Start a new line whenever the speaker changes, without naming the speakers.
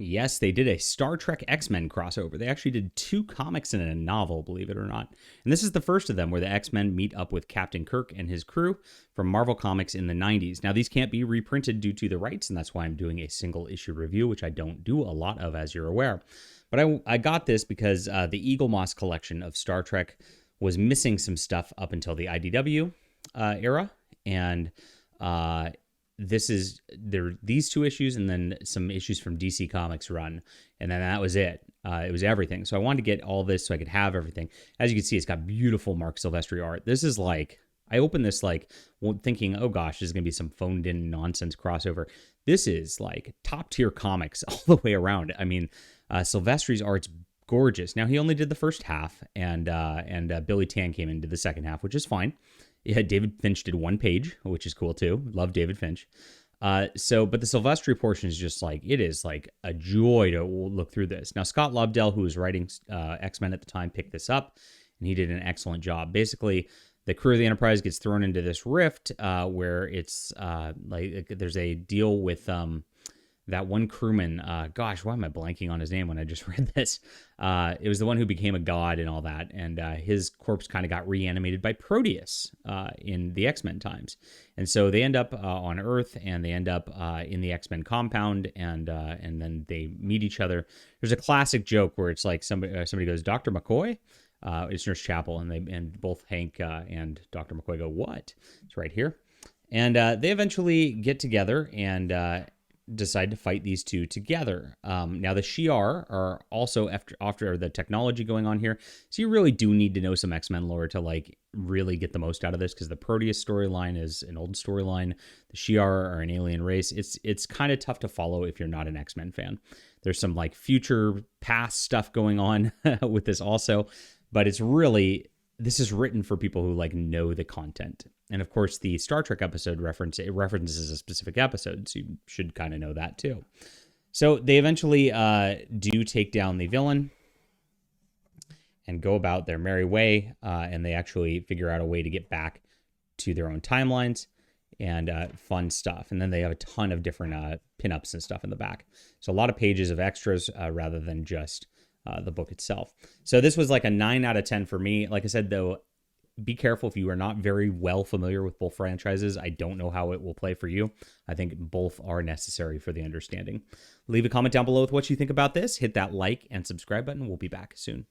Yes, they did a Star Trek X-Men crossover. They actually did 2 comics and a novel, believe it or not. And this is the first of them where the X-Men meet up with Captain Kirk and his crew from Marvel Comics in the 90s. Now, these can't be reprinted due to the rights, and that's why I'm doing a single issue review, which I don't do a lot of, as you're aware. But I got this because the Eagle Moss collection of Star Trek was missing some stuff up until the IDW era, and these 2 issues and then some issues from DC Comics run, and then that was it. It was everything. So I wanted to get all this so I could have everything. As you can see, it's got beautiful Mark Silvestri art. This is like, I opened this like thinking, oh gosh, this is gonna be some phoned in nonsense crossover. This is like top tier comics all the way around. I mean, Silvestri's art's gorgeous. Now, he only did the first half, and Billy Tan came into the second half, which is fine. Yeah, David Finch did 1 page, which is cool too. Love David Finch. But the Silvestri portion is just like, it is like a joy to look through this. Now, Scott Lobdell, who was writing X-Men at the time, picked this up, and he did an excellent job. Basically, the crew of the Enterprise gets thrown into this rift where it's like there's a deal with that one crewman. Gosh, why am I blanking on his name when I just read this? It was the one who became a god and all that, and his corpse kind of got reanimated by Proteus in the X-Men times. And so they end up on Earth, and they end up in the X-Men compound, and then they meet each other. There's a classic joke where it's like somebody goes, "Dr. McCoy?" It's Nurse Chapel, and both Hank and Dr. McCoy go, "What?" It's right here. And they eventually get together and decide to fight these 2 together. Now, the Shi'ar are also after the technology going on here, so you really do need to know some X-Men lore to like really get the most out of this, because the Proteus storyline is an old storyline. The Shi'ar are an alien race. It's kind of tough to follow if you're not an X-Men fan. There's some like future past stuff going on with this also, but this is written for people who like know the content. And of course, the Star Trek episode references a specific episode, so you should kind of know that too. So they eventually do take down the villain and go about their merry way, and they actually figure out a way to get back to their own timelines and fun stuff. And then they have a ton of different pinups and stuff in the back. So a lot of pages of extras rather than just the book itself. So this was like a 9 out of 10 for me. Like I said, though, be careful if you are not very well familiar with both franchises. I don't know how it will play for you. I think both are necessary for the understanding. Leave a comment down below with what you think about this. Hit that like and subscribe button. We'll be back soon.